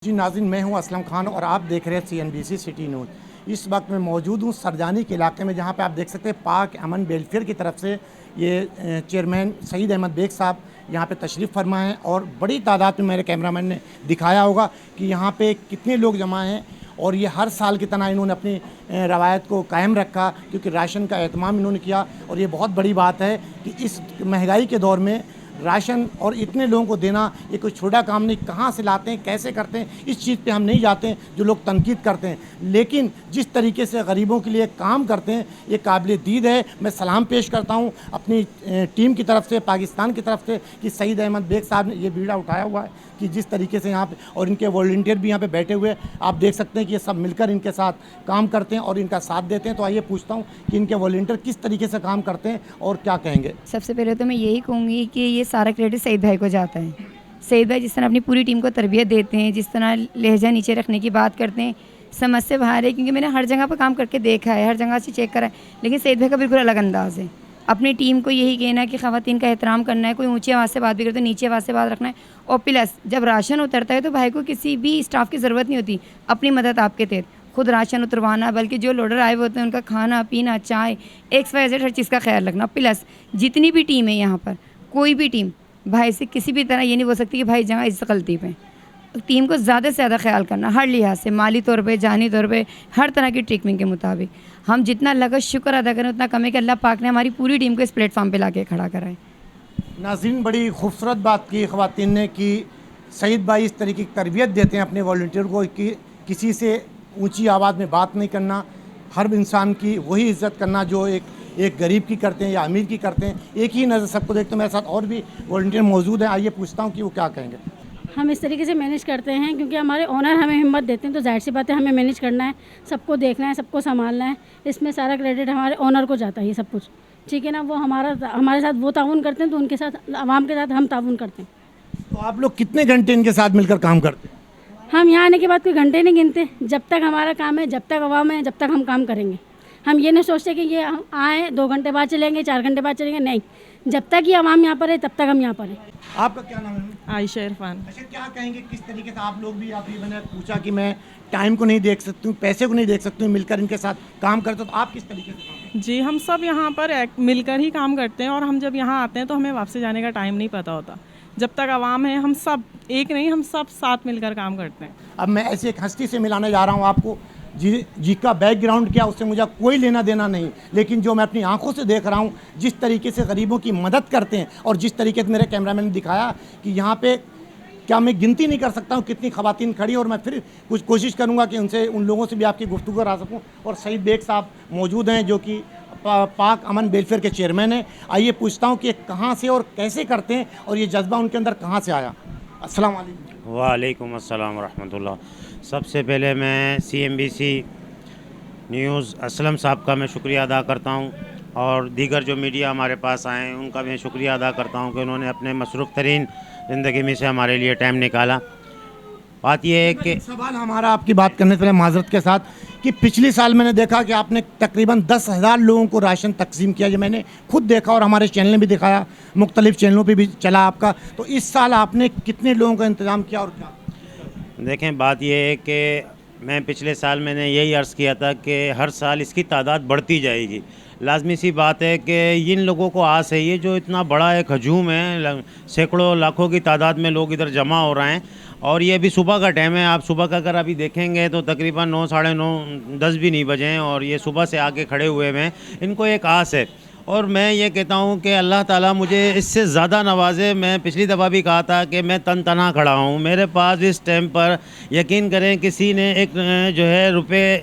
जी नाज़रीन, मैं हूं असलम खान और आप देख रहे हैं CNBC सिटी न्यूज़। इस वक्त मैं मौजूद हूं सरजानी के इलाके में, जहां पे आप देख सकते हैं पाक अमन वेलफेयर की तरफ से ये चेयरमैन सईद अहमद बेग साहब यहां पे तशरीफ़ फरमा हैं और बड़ी तादाद में मेरे कैमरामैन ने दिखाया होगा कि यहां पे कितने लोग जमा हैं। और ये हर साल की तरह इन्होंने अपनी रवायत को कायम रखा, क्योंकि राशन का एहतमाम इन्होंने किया। और ये बहुत बड़ी बात है कि इस महंगाई के दौर में राशन और इतने लोगों को देना ये कोई छोटा काम नहीं। कहाँ से लाते हैं, कैसे करते हैं, इस चीज़ पे हम नहीं जाते हैं, जो लोग तनकीद करते हैं। लेकिन जिस तरीके से गरीबों के लिए काम करते हैं ये काबिल दीद है। मैं सलाम पेश करता हूँ अपनी टीम की तरफ से, पाकिस्तान की तरफ से, कि सईद अहमद बेग साहब ने ये बीड़ा उठाया हुआ है कि जिस तरीके से यहाँ पे, और इनके वॉलंटियर भी यहाँ पे बैठे हुए आप देख सकते हैं कि ये सब मिलकर इनके साथ काम करते हैं और इनका साथ देते हैं। तो आइए पूछता हूँ कि इनके वॉलंटियर किस तरीके से काम करते हैं और क्या कहेंगे। सबसे पहले तो मैं यही कहूँगी कि ये सारा क्रेडिट सईद भाई को जाता है। सईद भाई जिस तरह अपनी पूरी टीम को तरबियत देते हैं, जिस तरह लहजा नीचे रखने की बात करते हैं, समझ से बाहर है। क्योंकि मैंने हर जगह पर काम करके देखा है, हर जगह से चेक करा है, लेकिन सईद भाई का बिल्कुल अलग अंदाज़ है। अपनी टीम को यही कहना है कि ख़वातीन का एहतराम करना है, कोई ऊंची आवाज़ से बात भी करते तो नीची आवाज़ से बात रखना है। और प्लस जब राशन उतरता है तो भाई को किसी भी स्टाफ की ज़रूरत नहीं होती, अपनी मदद आपके तहत खुद राशन उतरवाना, बल्कि जो लोडर आए हुए होते हैं उनका खाना पीना, चाय, XYZ हर चीज़ का ख्याल रखना। प्लस जितनी भी टीम है यहाँ पर, कोई भी टीम भाई से किसी भी तरह ये नहीं बोल सकती कि भाई जहाँ इस गलती पे, टीम को ज़्यादा से ज़्यादा ख्याल करना हर लिहाज से, माली तौर पे, जानी तौर पे, हर तरह की ट्रीटमेंट के मुताबिक। हम जितना लगत शुक्र अदा करें उतना कम है कि अल्लाह पाक ने हमारी पूरी टीम को इस प्लेटफॉर्म पे लाके खड़ा करा है। नाज़रीन, बड़ी खूबसूरत बात की ख़वातीन ने कि सईद भाई इस तरीके की तरबियत देते हैं अपने वॉलंटियर को कि किसी से ऊंची आवाज़ में बात नहीं करना, हर इंसान की वही इज़्ज़त करना जो एक गरीब की करते हैं या अमीर की करते हैं। एक ही नज़र सबको देखते हैं। मेरे साथ और भी वॉलंटियर मौजूद हैं, आइए पूछता हूँ कि वो क्या कहेंगे। हम इस तरीके से मैनेज करते हैं क्योंकि हमारे ओनर हमें हिम्मत देते हैं, तो जाहिर सी बात है हमें मैनेज करना है, सबको देखना है, सबको संभालना है। इसमें सारा क्रेडिट हमारे ओनर को जाता है, ये सब कुछ ठीक है ना। वो हमारे साथ वो ताउन करते हैं, तो उनके साथ आवाम के साथ हम ताउन करते हैं। तो आप लोग कितने घंटे इनके साथ मिलकर काम करते हैं? हम यहाँ आने के बाद कोई घंटे नहीं गिनते, जब तक हमारा काम है, जब तक आवाम है, जब तक हम काम करेंगे। हम ये नहीं सोचते कि ये हम आए 2 घंटे बाद चलेंगे, 4 घंटे बाद चलेंगे, नहीं, जब तक ये आवाम यहाँ पर है तब तक हम यहाँ पर हैं। आपका क्या नाम है? आयशा इरफान। अच्छा, क्या कहेंगे किस तरीके से आप लोग भी, अभी मैंने पूछा कि मैं टाइम को नहीं देख सकती हूँ, पैसे को नहीं देख सकती हूँ, मिलकर इनके साथ काम करते हो, तो आप किस तरीके से काम करते जी, हम सब यहाँ पर मिलकर ही काम करते हैं और हम जब यहाँ आते हैं तो हमें वापसी जाने का टाइम नहीं पता होता। जब तक आवाम है, हम सब एक नहीं, हम सब साथ मिलकर काम करते हैं। अब मैं ऐसी एक हस्ती से मिलाने जा रहा हूँ आपको, जी का बैकग्राउंड क्या उससे मुझे कोई लेना देना नहीं, लेकिन जो मैं अपनी आंखों से देख रहा हूँ, जिस तरीके से गरीबों की मदद करते हैं, और जिस तरीके से मेरे कैमरामैन ने दिखाया कि यहाँ पे क्या मैं गिनती नहीं कर सकता हूँ कितनी ख़वातीन खड़ी, और मैं फिर कुछ कोशिश करूँगा कि उन लोगों से भी आपकी गुफ्तगू करा सकूँ। और सईद बेग साहब मौजूद हैं जो कि पाक अमन वेलफेयर के चेयरमैन हैं। आइए पूछता हूँ कि कहाँ से और कैसे करते हैं और ये जज्बा उनके अंदर कहाँ से आया। अस्सलाम वालेकुम। वालेकुम अस्सलाम रहमतुल्लाह। सबसे पहले मैं CNBC न्यूज़ असलम साहब का मैं शुक्रिया अदा करता हूँ, और दीगर जो मीडिया हमारे पास आए हैं उनका मैं शुक्रिया अदा करता हूँ कि उन्होंने अपने मसरूफ़ तरीन ज़िंदगी में से हमारे लिए टाइम निकाला। बात यह है कि सवाल हमारा आपकी बात करने से पहले माजरत के साथ कि पिछले साल मैंने देखा कि आपने तकरीबन 10,000 लोगों को राशन तकसीम किया, ये मैंने खुद देखा और हमारे चैनल ने भी दिखाया, मुख्तलिफ चैनलों पे भी चला आपका। तो इस साल आपने कितने लोगों का इंतज़ाम किया और क्या? देखें, बात यह है कि मैं पिछले साल मैंने यही अर्ज़ किया था कि हर साल इसकी तादाद बढ़ती जाएगी। लाजमी सी बात है कि इन लोगों को आस है, ये जो इतना बड़ा एक हजूम है, सैकड़ों लाखों की तादाद में लोग इधर जमा हो रहे हैं, और ये अभी सुबह का टाइम है। आप सुबह का अगर अभी देखेंगे तो तकरीबन 9, साढ़े 9, 10 भी नहीं बजे हैं, और ये सुबह से आके खड़े हुए हैं। इनको एक आस है, और मैं ये कहता हूँ कि अल्लाह ताला मुझे इससे ज़्यादा नवाजे। मैं पिछली दफ़ा भी कहा था कि मैं तन तना खड़ा हूँ, मेरे पास इस टाइम पर यकीन करें किसी ने एक जो है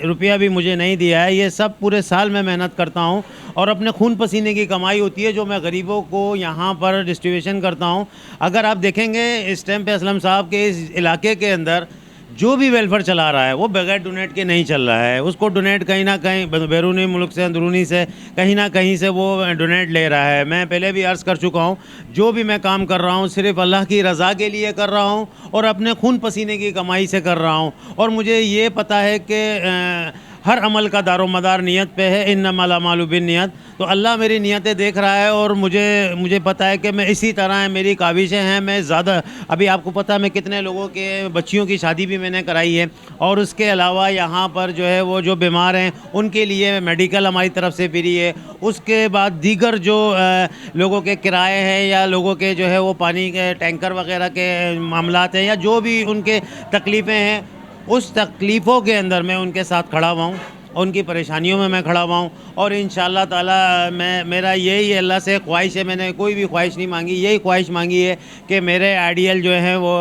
रुपया भी मुझे नहीं दिया है। ये सब पूरे साल में मेहनत करता हूँ और अपने खून पसीने की कमाई होती है जो मैं गरीबों को यहाँ पर डिस्ट्रीब्यूशन करता हूँ। अगर आप देखेंगे इस टाइम पे असलम साहब के इस इलाके के अंदर जो भी वेलफेयर चला रहा है वो बगैर डोनेट के नहीं चल रहा है। उसको डोनेट कहीं ना कहीं बैरूनी मुल्क से, अंदरूनी से, कहीं ना कहीं से वो डोनेट ले रहा है। मैं पहले भी अर्ज़ कर चुका हूँ, जो भी मैं काम कर रहा हूँ सिर्फ़ अल्लाह की रज़ा के लिए कर रहा हूँ और अपने खून पसीने की कमाई से कर रहा हूँ। और मुझे ये पता है कि हर अमल का दारोमदार नियत पे है, इन्नमल अमालु बिन्नियत। तो अल्लाह मेरी नियतें देख रहा है और मुझे पता है कि मैं इसी तरह मेरी काविशें हैं। मैं ज़्यादा, अभी आपको पता है मैं कितने लोगों के बच्चियों की शादी भी मैंने कराई है, और उसके अलावा यहाँ पर जो है वो जो बीमार हैं उनके लिए मेडिकल हमारी तरफ से फ्री है। उसके बाद दीगर जो लोगों के किराए हैं या लोगों के जो है वो पानी के टैंकर वगैरह के मामलात हैं या जो भी उनके तकलीफ़ें हैं, उस तकलीफ़ों के अंदर मैं उनके साथ खड़ा हुआ हूँ, उनकी परेशानियों में मैं खड़ा हुआ हूँ। और इंशाअल्लाह ताला मेरा यही अल्लाह से ख्वाहिश है, मैंने कोई भी ख्वाहिश नहीं मांगी, यही ख्वाहिश मांगी है कि मेरे आइडियल जो हैं वो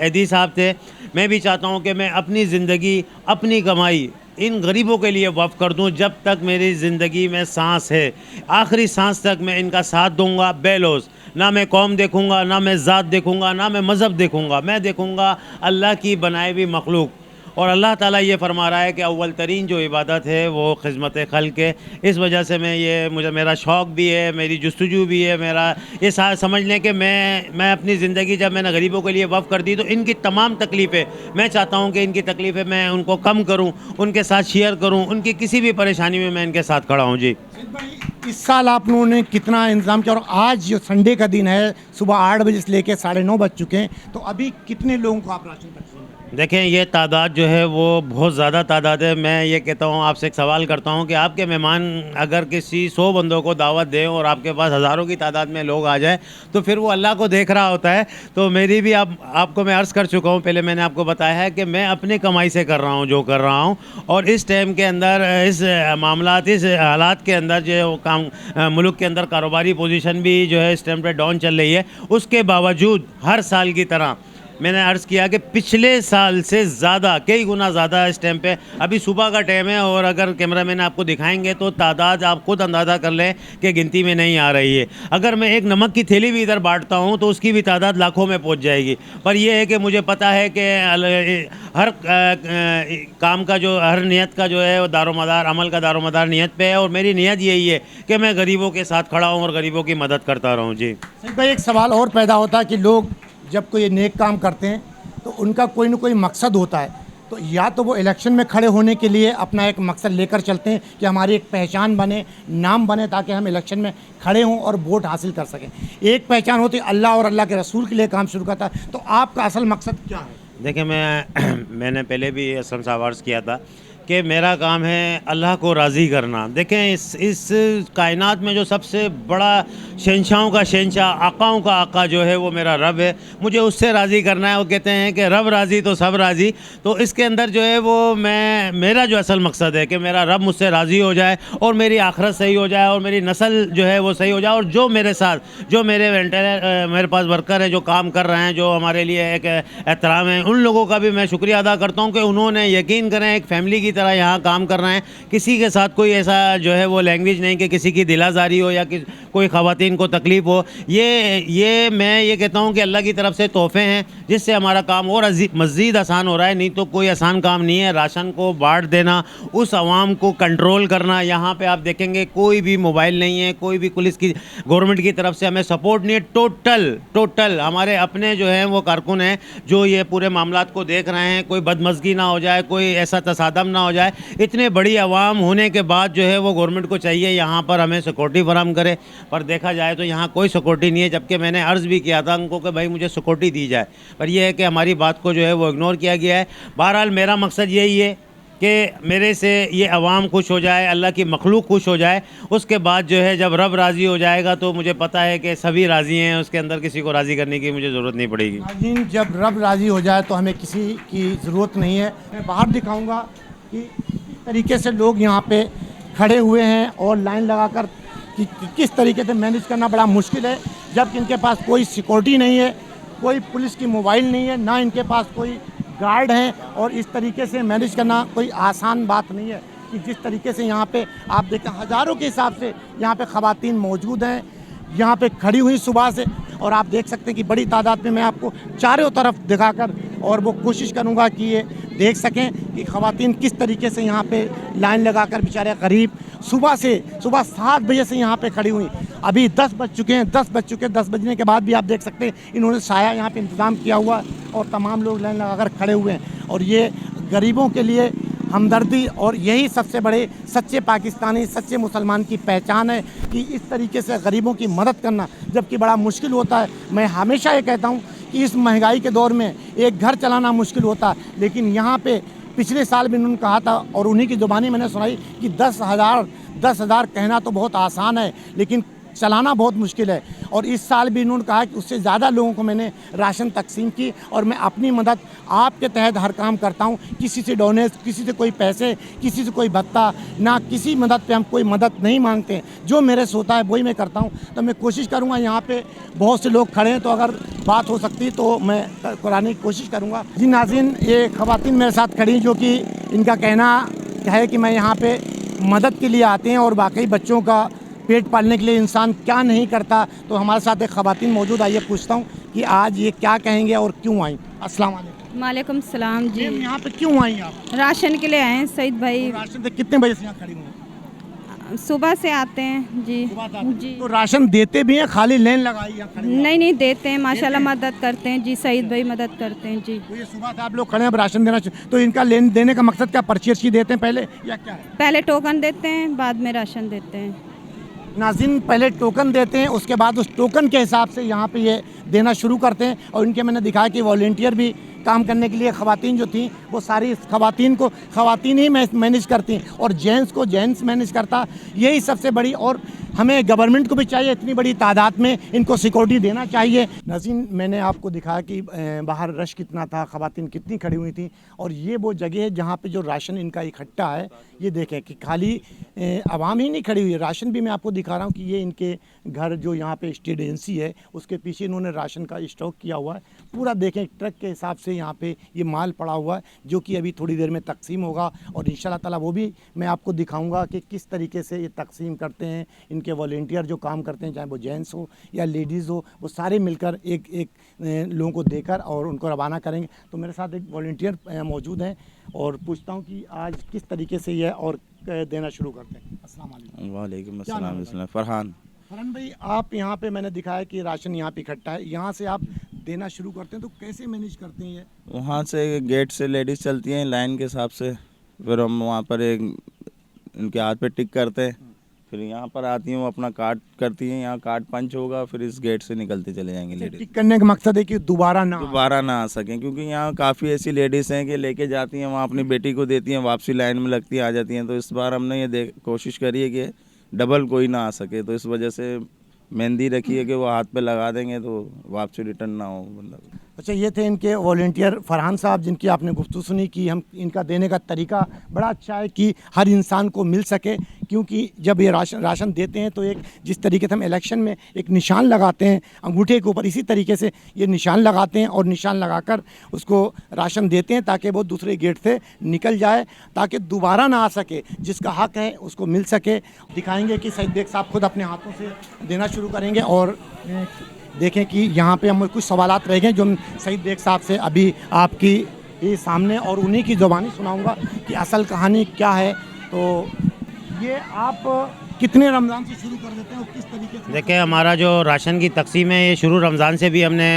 एदी साहब थे। मैं भी चाहता हूँ कि मैं अपनी ज़िंदगी, अपनी कमाई इन गरीबों के लिए वक़्फ़ कर दूँ। जब तक मेरी ज़िंदगी में सांस है, आखिरी सांस तक मैं इनका साथ दूँगा बेलौस। ना मैं कौम देखूँगा, ना मैं ज़ात देखूँगा, ना मैं मज़हब देखूँगा, मैं देखूँगा अल्लाह की बनाई हुई मखलूक। और अल्लाह ताला ये फरमा रहा है कि अव्वल तरीन जो इबादत है वो खिदमत खल्क़ है। इस वजह से मुझे मेरा शौक़ भी है, मेरी जुस्तजू भी है, मेरा ये समझ लें कि मैं अपनी ज़िंदगी जब मैंने गरीबों के लिए वक़्फ़ कर दी तो इनकी तमाम तकलीफ़ें मैं चाहता हूँ कि इनकी तकलीफ़ें मैं उनको कम करूँ, उनके साथ शेयर करूँ, उनकी किसी भी परेशानी में मैं इनके साथ खड़ा हूँ। जी, इस साल आप लोगों ने कितना इंतज़ाम किया? और आज जो संडे का दिन है, सुबह 8 बजे से लेकर 9:30 बज चुके हैं, तो अभी कितने लोगों को आप राशन तकसीम कर रहे हैं? देखें ये तादाद जो है वो बहुत ज़्यादा तादाद है। मैं ये कहता हूँ, आपसे एक सवाल करता हूँ कि आपके मेहमान अगर किसी 100 बंदों को दावत दें और आपके पास हज़ारों की तादाद में लोग आ जाए तो फिर वो अल्लाह को देख रहा होता है। तो मेरी भी आपको मैं अर्ज़ कर चुका हूँ, पहले मैंने आपको बताया है कि मैं अपनी कमाई से कर रहा हूँ जो कर रहा हूँ। और इस टाइम के अंदर, इस मामलात, इस हालात के अंदर जो काम मुल्क के अंदर कारोबारी पोजीशन भी जो है इस टाइम पर डाउन चल रही है, उसके बावजूद हर साल की तरह मैंने अर्ज़ किया कि पिछले साल से ज़्यादा, कई गुना ज़्यादा इस टाइम पे, अभी सुबह का टाइम है और अगर कैमरा मैन आपको दिखाएंगे तो तादाद आप खुद अंदाज़ा कर लें कि गिनती में नहीं आ रही है। अगर मैं एक नमक की थैली भी इधर बांटता हूँ तो उसकी भी तादाद लाखों में पहुँच जाएगी। पर यह है कि मुझे पता है कि हर काम का जो, हर नियत का जो है वो दारोमदार, अमल का दारोमदार नियत पे है। और मेरी नियत यही है कि मैं गरीबों के साथ खड़ा हूँ और गरीबों की मदद करता रहूँ। जी सही भाई, एक सवाल और पैदा होता है कि लोग जब कोई नेक काम करते हैं तो उनका कोई ना कोई मकसद होता है। तो या तो वो इलेक्शन में खड़े होने के लिए अपना एक मकसद लेकर चलते हैं कि हमारी एक पहचान बने, नाम बने, ताकि हम इलेक्शन में खड़े हों और वोट हासिल कर सकें। एक पहचान होती है अल्लाह और अल्लाह के रसूल के लिए काम शुरू करता है। तो आपका असल मकसद क्या है? देखिए, मैंने पहले भी असलम साहब अर्ज़ किया था कि मेरा काम है अल्लाह को राज़ी करना। देखें, इस कायनात में जो सबसे बड़ा शहंशाहों का शहंशाह, आकाओं का आका जो है वो मेरा रब है। मुझे उससे राज़ी करना है। वो कहते हैं कि रब राज़ी तो सब राज़ी। तो इसके अंदर जो है वो मेरा जो असल मकसद है कि मेरा रब मुझसे राज़ी हो जाए और मेरी आखिरत सही हो जाए और मेरी नस्ल जो है वो सही हो जाए। और जो मेरे साथ, जो मेरे मेरे पास वर्कर हैं जो काम कर रहे हैं, जो हमारे लिए एक एहतराम है, उन लोगों का भी मैं शुक्रिया अदा करता हूँ कि उन्होंने, यकीन करें, एक फ़ैमिली की तरह यहाँ काम कर रहे हैं। किसी के साथ कोई ऐसा जो है वो लैंग्वेज नहीं कि किसी की दिलाजारी हो या कोई ख़वातीन को तकलीफ़ हो। ये मैं ये कहता हूँ कि अल्लाह की तरफ से तोहफ़े हैं जिससे हमारा काम और मज़ीद आसान हो रहा है। नहीं तो कोई आसान काम नहीं है। राशन को बांट देना, उस आवाम को कंट्रोल करना, यहाँ पे आप देखेंगे कोई भी मोबाइल नहीं है, कोई भी पुलिस की, गवर्नमेंट की तरफ से हमें सपोर्ट नहीं है। टोटल हमारे अपने जो हैं वो कारकुन हैं जो ये पूरे मामलात को देख रहे हैं। कोई बदमज़गी ना हो जाए, कोई ऐसा तसादम ना हो जाए। इतने बड़ी आवाम होने के बाद जो है वो गवर्नमेंट को चाहिए यहाँ पर हमें सिक्योरिटी फराहम करे। पर देखा जाए तो यहाँ कोई सिक्योरिटी नहीं है, जबकि मैंने अर्ज़ भी किया था उनको कि भाई मुझे सिक्योरिटी दी जाए। पर यह है कि हमारी बात को जो है वो इग्नोर किया गया है। बहरहाल मेरा मकसद यही है कि मेरे से ये अवाम खुश हो जाए, अल्लाह की मखलूक खुश हो जाए। उसके बाद जो है जब रब राज़ी हो जाएगा तो मुझे पता है कि सभी राज़ी हैं, उसके अंदर किसी को राज़ी करने की मुझे ज़रूरत नहीं पड़ेगी। नाज़रीन, जब रब राज़ी हो जाए तो हमें किसी की ज़रूरत नहीं है। मैं बाहर दिखाऊँगा कि किस तरीके से लोग यहाँ पे खड़े हुए हैं और लाइन लगाकर कि किस तरीके से मैनेज करना बड़ा मुश्किल है, जबकि इनके पास कोई सिक्योरिटी नहीं है, कोई पुलिस की मोबाइल नहीं है, ना इनके पास कोई गार्ड हैं। और इस तरीके से मैनेज करना कोई आसान बात नहीं है कि जिस तरीके से यहाँ पे आप देखें हज़ारों के हिसाब से यहाँ पे ख़वातीन मौजूद हैं, यहाँ पे खड़ी हुई सुबह से। और आप देख सकते हैं कि बड़ी तादाद में मैं आपको चारों तरफ दिखाकर और वो कोशिश करूँगा कि ये देख सकें कि ख़वातीन किस तरीके से यहाँ पे लाइन लगाकर बेचारे गरीब सुबह 7 बजे से यहाँ पे खड़ी हुई। अभी 10 बज चुके हैं। 10 बजने के बाद भी आप देख सकते हैं इन्होंने साया यहाँ पे इंतज़ाम किया हुआ और तमाम लोग लाइन लगाकर खड़े हुए हैं। और ये गरीबों के लिए हमदर्दी और यही सबसे बड़े सच्चे पाकिस्तानी, सच्चे मुसलमान की पहचान है कि इस तरीके से गरीबों की मदद करना, जबकि बड़ा मुश्किल होता है। मैं हमेशा ये कहता हूँ कि इस महंगाई के दौर में एक घर चलाना मुश्किल होता है, लेकिन यहाँ पे पिछले साल भी उन्होंने कहा था और उन्हीं की ज़ुबानी मैंने सुनाई कि 10,000 कहना तो बहुत आसान है, लेकिन चलाना बहुत मुश्किल है। और इस साल भी इन्होंने कहा कि उससे ज़्यादा लोगों को मैंने राशन तकसीम की और मैं अपनी मदद आपके तहत हर काम करता हूँ। किसी से डोनेट, किसी से कोई पैसे, किसी से कोई भत्ता, ना किसी मदद पे हम कोई मदद नहीं मांगते। जो मेरे से होता है वही मैं करता हूँ। तो मैं कोशिश करूँगा, यहाँ पे बहुत से लोग खड़े हैं, तो अगर बात हो सकती तो मैं कराने की कोशिश करूँगा। जी नाज़रीन, ये ख़वातीन मेरे साथ खड़ी जो कि इनका कहना है कि मैं यहाँ पर मदद के लिए आते हैं और वाकई बच्चों का पेट पालने के लिए इंसान क्या नहीं करता। तो हमारे साथ एक ख़वातीन मौजूद, आइए पूछता हूँ कि आज ये क्या कहेंगे और क्यों आई। अस्सलाम वालेकुम। वालेकुम सलाम जी। मैम, यहाँ पे क्यों आई आप? राशन के लिए आए हैं सईद भाई। राशन से कितने बजे से यहाँ खड़ी हुई हैं? सुबह से आते हैं जी। सुबह से आते हैं। जी। तो राशन देते भी हैं, खाली लाइन लगाई यहाँ खड़ी हैं? नहीं नहीं देते हैं, माशाल्लाह मदद करते हैं जी। सईद भाई मदद करते हैं जी। तो ये सुबह से आप लोग खड़े हैं, अब राशन देना तो इनका लेन देने का मकसद क्या, पर्ची अर्ची देते हैं पहले या क्या है? पहले टोकन देते हैं, बाद में राशन देते हैं। नाज़रीन, पहले टोकन देते हैं, उसके बाद उस टोकन के हिसाब से यहाँ पे ये देना शुरू करते हैं। और इनके मैंने दिखाया कि वॉलंटियर भी काम करने के लिए ख़वातीन जो थी वो सारी ख़वातीन ही मैनेज करती हैं और जेंट्स को जेंट्स मैनेज करता। यही सबसे बड़ी, और हमें गवर्नमेंट को भी चाहिए इतनी बड़ी तादाद में इनको सिक्योरिटी देना चाहिए। नाज़रीन, मैंने आपको दिखाया कि बाहर रश कितना था, ख़वातीन कितनी खड़ी हुई थी, और ये वो जगह है जहाँ पे जो राशन इनका इकट्ठा है। ये देखें कि खाली आवाम ही नहीं खड़ी हुई है, राशन भी मैं आपको दिखा रहा हूँ कि ये इनके घर जो यहाँ पे स्टेट एजेंसी है उसके पीछे इन्होंने राशन का स्टॉक किया हुआ है पूरा। देखें ट्रक के हिसाब से यहाँ पे ये माल पड़ा हुआ है जो कि अभी थोड़ी देर में तकसीम होगा, और इंशाल्लाह ताला वो भी मैं आपको दिखाऊंगा कि किस तरीके से ये तकसीम करते हैं। इनके वॉलंटियर जो काम करते हैं, चाहे वो जेंट्स हो या लेडीज़ हो, वो सारे मिलकर एक एक लोगों को देकर और उनको रवाना करेंगे। तो मेरे साथ एक वॉलंटियर मौजूद हैं और पूछता हूँ कि आज किस तरीके से ये और देना शुरू करते हैं। अस्सलाम वालेकुम। वालेकुम क्या नाम है अस्सलाम। फरहान। फरहान भाई, आप यहाँ पे मैंने दिखाया कि राशन यहाँ पे इकट्ठा है, यहाँ से आप देना शुरू करते हैं, तो कैसे मैनेज करते हैं ये? वहाँ से गेट से लेडीज़ चलती हैं लाइन के हिसाब से, फिर हम वहाँ पर एक इनके हाथ पे टिक करते हैं, फिर यहाँ पर आती हैं, वो अपना कार्ड करती हैं, यहाँ कार्ड पंच होगा, फिर इस गेट से निकलते चले जाएंगे लेडीज़। टिक करने का मकसद है कि दोबारा ना आ सकें, क्योंकि यहाँ काफ़ी ऐसी लेडीज़ हैं कि लेके जाती हैं, वहाँ अपनी बेटी को देती हैं, वापसी लाइन में लगती हैं, आ जाती हैं। तो इस बार हमने ये कोशिश करी है कि डबल कोई ना आ सके, तो इस वजह से मेहंदी रखी है कि वो हाथ पे लगा देंगे तो वापसी रिटर्न ना हो मतलब। अच्छा, ये थे इनके वॉलंटियर फरहान साहब, जिनकी आपने गुफ्तगू सुनी कि हम इनका देने का तरीका बड़ा अच्छा है कि हर इंसान को मिल सके। क्योंकि जब ये राशन देते हैं तो एक जिस तरीके से हम इलेक्शन में एक निशान लगाते हैं अंगूठे के ऊपर, इसी तरीके से ये निशान लगाते हैं और निशान लगाकर उसको राशन देते हैं ताकि वो दूसरे गेट से निकल जाए, ताकि दोबारा ना आ सके, जिसका हक है उसको मिल सके। दिखाएंगे कि सईद बेग साहब खुद अपने हाथों से देना शुरू करेंगे। और देखें कि यहाँ पे हम कुछ सवालात रह गए जो हम सईद बेग साहब से अभी आपकी ये सामने और उन्हीं की ज़ुबानी सुनाऊंगा कि असल कहानी क्या है। तो ये आप कितने रमज़ान से शुरू कर देते हैं और किस तरीके से? देखिए, हमारा जो राशन की तकसीम है ये शुरू रमज़ान से भी हमने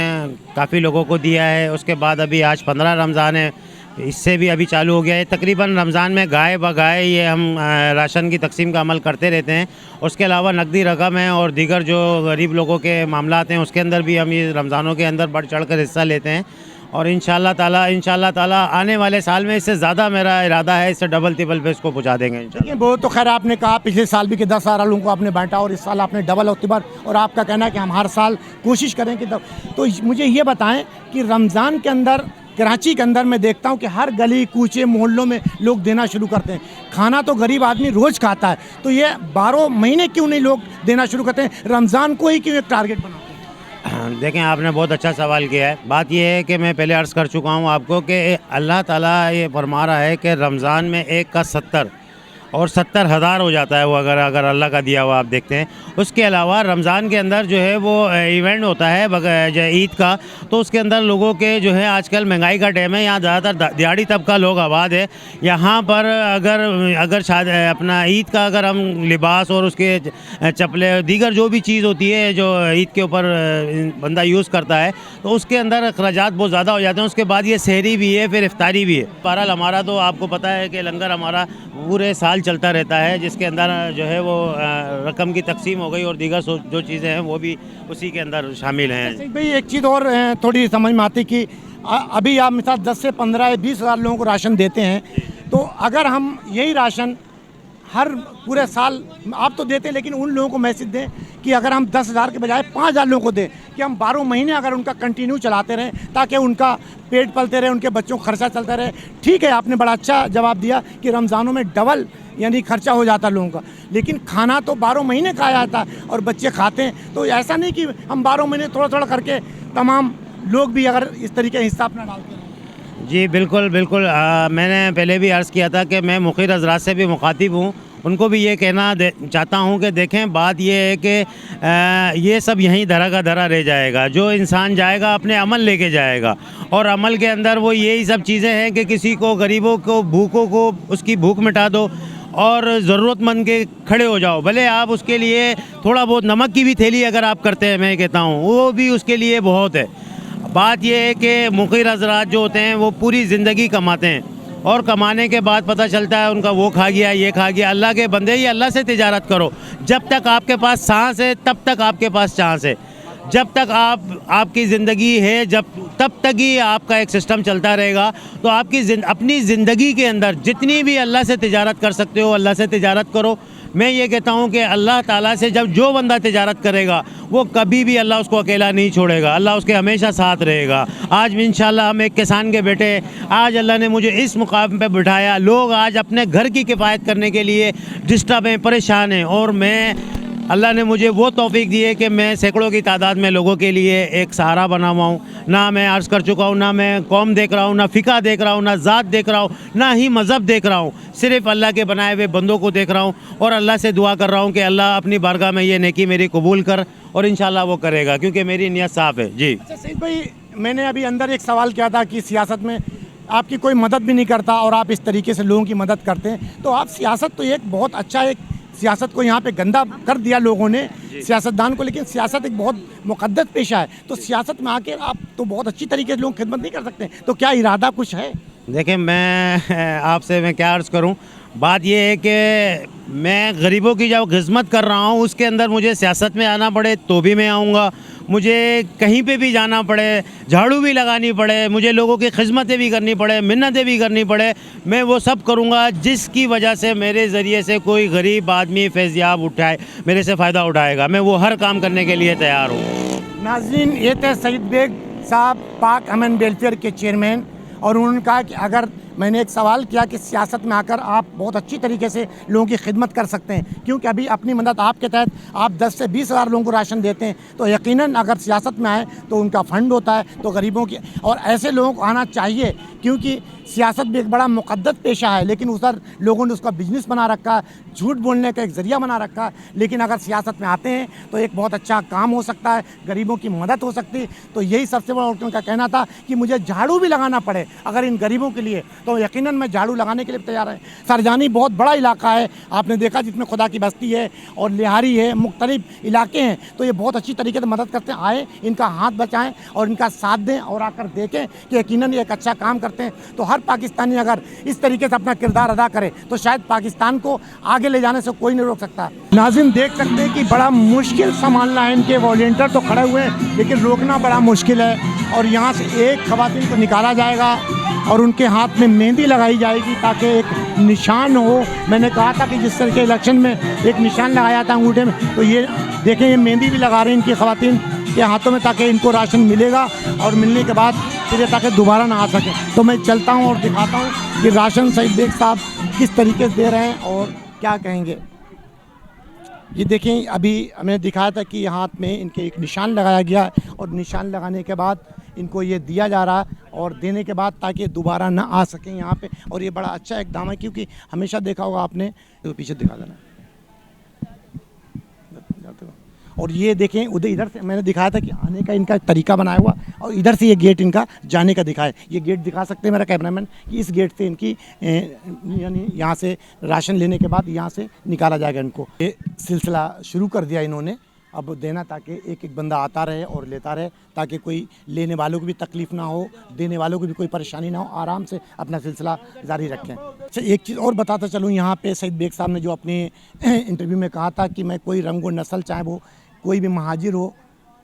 काफ़ी लोगों को दिया है। उसके बाद अभी आज 15 रमज़ान है, इससे भी अभी चालू हो गया है। तकरीबन रमज़ान में गाय ब गाय ये हम राशन की तकसीम का अमल करते रहते हैं। उसके अलावा नकदी रकम है और दीगर जो गरीब लोगों के मामलात हैं उसके अंदर भी हम ये रमज़ानों के अंदर बढ़ चढ़ कर हिस्सा लेते हैं। और इंशाल्लाह ताला आने वाले साल में इससे ज़्यादा मेरा इरादा है, इससे डबल तिबल पे इसको पहुँचा देंगे इंशाल्लाह। वो तो खैर आपने कहा पिछले साल भी कि 10,000 लोगों को आपने बांटा और इस साल आपने डबल और तिबल, और आपका कहना है कि हम हर साल कोशिश करें कि तो मुझे ये बताएं कि रमज़ान के अंदर कराची के अंदर मैं देखता हूँ कि हर गली कूचे मोहल्लों में लोग देना शुरू करते हैं। खाना तो गरीब आदमी रोज़ खाता है, तो ये 12 महीने क्यों नहीं लोग देना शुरू करते हैं, रमज़ान को ही क्यों एक टारगेट बनाते हैं? देखें, आपने बहुत अच्छा सवाल किया है। बात यह है कि मैं पहले अर्ज़ कर चुका हूँ आपको कि अल्लाह ताला ये फरमा रहा है कि रमज़ान में 1 का 70 और 70,000 हो जाता है वो, अगर अल्लाह का दिया हुआ आप देखते हैं। उसके अलावा रमज़ान के अंदर जो है वो इवेंट होता है ईद का, तो उसके अंदर लोगों के जो है आजकल महंगाई का टाइम है, यहाँ ज़्यादातर दिहाड़ी तबका लोग आबाद है। यहाँ पर अगर शायद अपना ईद का अगर हम लिबास और उसके चप्पलें दीगर जो भी चीज़ होती है जो ईद के ऊपर बंदा यूज़ करता है, तो उसके अंदर अखराजात बहुत ज़्यादा हो जाते हैं। उसके बाद ये सहरी भी है, फिर इफ्तारी भी है। बहरहाल हमारा तो आपको पता है कि लंगर हमारा पूरे साल चलता रहता है, जिसके अंदर जो है वो रकम की तकसीम हो गई और दीगर जो चीज़ें हैं वो भी उसी के अंदर शामिल हैं। भाई एक चीज़ और थोड़ी समझ में आती कि अभी आप मिसाल 10 से 15 या 20 हज़ार लोगों को राशन देते हैं, तो अगर हम यही राशन हर पूरे साल आप तो देते हैं, लेकिन उन लोगों को मैसेज दें कि अगर हम 10,000 के बजाय 5,000 लोगों को दें, कि हम 12 महीने अगर उनका कंटिन्यू चलाते रहें ताकि उनका पेट पलते रहे, उनके बच्चों का खर्चा चलता रहे। ठीक है, आपने बड़ा अच्छा जवाब दिया कि रमज़ानों में डबल यानी खर्चा हो जाता है लोगों का, लेकिन खाना तो 12 महीने खाया जाता है और बच्चे खाते हैं। तो ऐसा नहीं कि हम 12 महीने थोड़ा थोड़ा करके तमाम लोग भी अगर इस तरीके हिस्सा अपना डालते हैं। जी बिल्कुल बिल्कुल। मैंने पहले भी अर्ज़ किया था कि मैं मुखिर हज़रात से भी मुखातिब हूँ, उनको भी ये कहना चाहता हूँ कि देखें, बात ये है कि ये सब यहीं धरा का धरा रह जाएगा। जो इंसान जाएगा अपने अमल लेके जाएगा, और अमल के अंदर वो यही सब चीज़ें हैं कि किसी को गरीबों को भूखों को उसकी भूख मिटा दो और ज़रूरतमंद के खड़े हो जाओ। भले आप उसके लिए थोड़ा बहुत नमक की भी थैली अगर आप करते हैं, मैं कहता हूँ वो भी उसके लिए बहुत है। बात यह है कि मुखिर हज़रात जो होते हैं वो पूरी ज़िंदगी कमाते हैं, और कमाने के बाद पता चलता है उनका वो खा गया ये खा गया। अल्लाह के बंदे, ये अल्लाह से तिजारत करो। जब तक आपके पास सांस है तब तक आपके पास चांस है, जब तक आपकी ज़िंदगी है तब तक ही आपका एक सिस्टम चलता रहेगा। तो आपकी अपनी ज़िंदगी के अंदर जितनी भी अल्लाह से तिजारत कर सकते हो अल्लाह से तिजारत करो। मैं ये कहता हूँ कि अल्लाह ताला से जब जो बंदा तिजारत करेगा वो कभी भी अल्लाह उसको अकेला नहीं छोड़ेगा, अल्लाह उसके हमेशा साथ रहेगा। आज इंशाल्लाह हम एक किसान के बेटे, आज अल्लाह ने मुझे इस मुकाम पे बिठाया। लोग आज अपने घर की किफ़ायत करने के लिए डिस्टर्ब हैं, परेशान हैं, और मैं अल्लाह ने मुझे वो तौफीक दी है कि मैं सैकड़ों की तादाद में लोगों के लिए एक सहारा बना हुआ हूँ। ना मैं अर्ज़ कर चुका हूँ, ना मैं कौम देख रहा हूँ, ना फ़िका देख रहा हूँ, ना ज़ात देख रहा हूँ, ना ही मज़हब देख रहा हूँ। सिर्फ़ अल्लाह के बनाए हुए बंदों को देख रहा हूँ, और अल्लाह से दुआ कर रहा हूँ कि अल्लाह अपनी बारगाह में ये नेकी मेरी कबूल कर, और इंशाल्लाह वो करेगा, क्योंकि मेरी नीयत साफ़ है। जी अच्छा सईद भाई, मैंने अभी अंदर एक सवाल किया था कि सियासत में आपकी कोई मदद भी नहीं करता और आप इस तरीके से लोगों की मदद करते हैं, तो आप सियासत तो एक बहुत अच्छा एक सियासत को यहाँ पे गंदा कर दिया लोगों ने, सियासतदान को, लेकिन सियासत एक बहुत मुक़द्दस पेशा है। तो सियासत में आके आप तो बहुत अच्छी तरीके से लोगों की खिदमत नहीं कर सकते, तो क्या इरादा कुछ है? देखें, मैं आपसे मैं क्या अर्ज़ करूं, बात यह है कि मैं गरीबों की जब खिदमत कर रहा हूं उसके अंदर मुझे सियासत में आना पड़े तो भी मैं आऊँगा, मुझे कहीं पे भी जाना पड़े, झाड़ू भी लगानी पड़े, मुझे लोगों की खिदमतें भी करनी पड़े, मिन्नतें भी करनी पड़े, मैं वो सब करूँगा जिसकी वजह से मेरे ज़रिए से कोई गरीब आदमी फैज़याब उठाए, मेरे से फ़ायदा उठाएगा। मैं वो हर काम करने के लिए तैयार हूँ। नाज़रीन, ये थे सईद बेग साहब, पाक अमन वेलफेयर के चेयरमैन, और उन्होंने कहा कि अगर मैंने एक सवाल किया कि सियासत में आकर आप बहुत अच्छी तरीके से लोगों की खिदमत कर सकते हैं, क्योंकि अभी अपनी मदद आपके तहत आप 10 से 20 हज़ार लोगों को राशन देते हैं, तो यकीनन अगर सियासत में आए तो उनका फ़ंड होता है, तो गरीबों की, और ऐसे लोगों को आना चाहिए, क्योंकि सियासत भी एक बड़ा मुक़द्दस पेशा है, लेकिन उधर लोगों ने उसका बिजनेस बना रखा है, झूठ बोलने का एक ज़रिया बना रखा है। लेकिन अगर सियासत में आते हैं तो एक बहुत अच्छा काम हो सकता है, गरीबों की मदद हो सकती है। तो यही सबसे बड़ा उनका कहना था कि मुझे झाड़ू भी लगाना पड़े अगर इन गरीबों के लिए, तो यकीनन मैं झाड़ू लगाने के लिए तैयार है। सरजानी बहुत बड़ा इलाका है, आपने देखा, जिसमें खुदा की बस्ती है और लिहारी है, मुख्तलिफ इलाके हैं, तो ये बहुत अच्छी तरीके से मदद करते हैं। आए, इनका हाथ बचाएं और इनका साथ दें, और आकर देखें कि यकीनन ये एक अच्छा काम करते हैं। तो हर पाकिस्तानी अगर इस तरीके से अपना किरदार अदा करे तो शायद पाकिस्तान को आगे ले जाने से कोई नहीं रोक सकता। नाज़रीन, देख सकते हैं कि बड़ा मुश्किल संभालना है, इनके वॉलंटियर तो खड़े हुए हैं लेकिन रोकना बड़ा मुश्किल है। और यहाँ से एक खवातीन को निकाला जाएगा और उनके हाथ में मेहंदी लगाई जाएगी ताकि एक निशान हो। मैंने कहा था कि जिस तरह के इलेक्शन में एक निशान लगाया था अंगूठे में, तो ये देखें, ये मेहंदी भी लगा रही हैं इनकी खवातीन के हाथों में, ताकि इनको राशन मिलेगा और मिलने के बाद फिर ये ताकि दोबारा ना आ सके। तो मैं चलता हूँ और दिखाता हूँ कि राशन सईद बेग साहब किस तरीके से दे रहे हैं और क्या कहेंगे। ये देखें, अभी हमें दिखाया था कि हाथ में इनके एक निशान लगाया गया है, और निशान लगाने के बाद इनको ये दिया जा रहा है और देने के बाद ताकि दोबारा ना आ सकें यहाँ पे। और ये बड़ा अच्छा इकदाम है, क्योंकि हमेशा देखा होगा आपने, तो पीछे दिखा देना। और ये देखें उधर इधर से मैंने दिखाया था कि आने का इनका तरीका बनाया हुआ, और इधर से ये गेट इनका जाने का दिखा है। ये गेट दिखा सकते हैं मेरा कैमरामैन कि इस गेट से इनकी यानी यहाँ से राशन लेने के बाद यहाँ से निकाला जाएगा इनको। ये सिलसिला शुरू कर दिया इन्होंने अब देना, ताकि एक एक बंदा आता रहे और लेता रहे, ताकि कोई लेने वालों को भी तकलीफ़ ना हो, देने वालों को भी कोई परेशानी ना हो, आराम से अपना सिलसिला जारी रखें। अच्छा, एक चीज़ और बताता चलूँ, यहाँ पे सईद बेग साहब ने जो अपने इंटरव्यू में कहा था कि मैं कोई रंग व नस्ल, चाहे वो कोई भी महाजिर हो,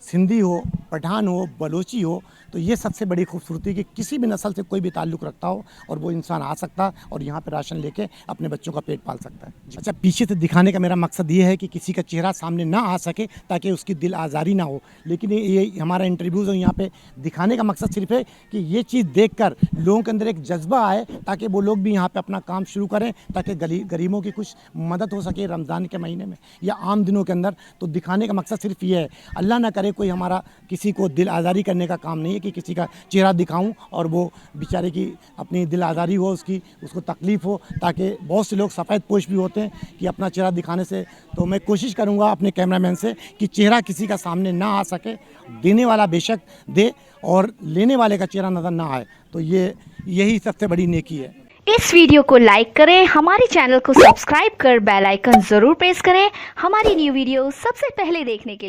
सिंधी हो, पठान हो, बलोची हो, तो ये सबसे बड़ी खूबसूरती कि किसी भी नस्ल से कोई भी ताल्लुक़ रखता हो और वो इंसान आ सकता और यहाँ पे राशन लेके अपने बच्चों का पेट पाल सकता है। अच्छा, पीछे से दिखाने का मेरा मकसद ये है कि किसी का चेहरा सामने ना आ सके ताकि उसकी दिल आज़ारी ना हो, लेकिन ये हमारा इंटरव्यूज़ यहाँ पे दिखाने का मकसद सिर्फ है कि ये चीज़ देखकर लोगों के अंदर एक जज्बा आए, ताकि वो लोग भी यहाँ पे अपना काम शुरू करें, ताकि गरीबों की कुछ मदद हो सके रमज़ान के महीने में या आम दिनों के अंदर। तो दिखाने का मकसद सिर्फ ये है, अल्लाह ना करे कोई हमारा किसी को दिल आज़ारी करने का काम नहीं है कि किसी का चेहरा दिखाऊं और वो बेचारे की अपनी दिल आज़ारी हो, उसको तकलीफ़ हो, ताकि बहुत से लोग सफ़ेद पोश भी होते हैं कि अपना चेहरा दिखाने से। तो मैं कोशिश करूंगा अपने कैमरामैन से कि चेहरा किसी का सामने ना आ सके, देने वाला बेशक दे और लेने वाले का चेहरा नज़र ना आए। तो यही सबसे बड़ी नेकी है। इस वीडियो को लाइक करें, हमारे चैनल को सब्सक्राइब कर बेल आइकन जरूर प्रेस करें हमारी न्यू वीडियो सबसे पहले देखने के लिए।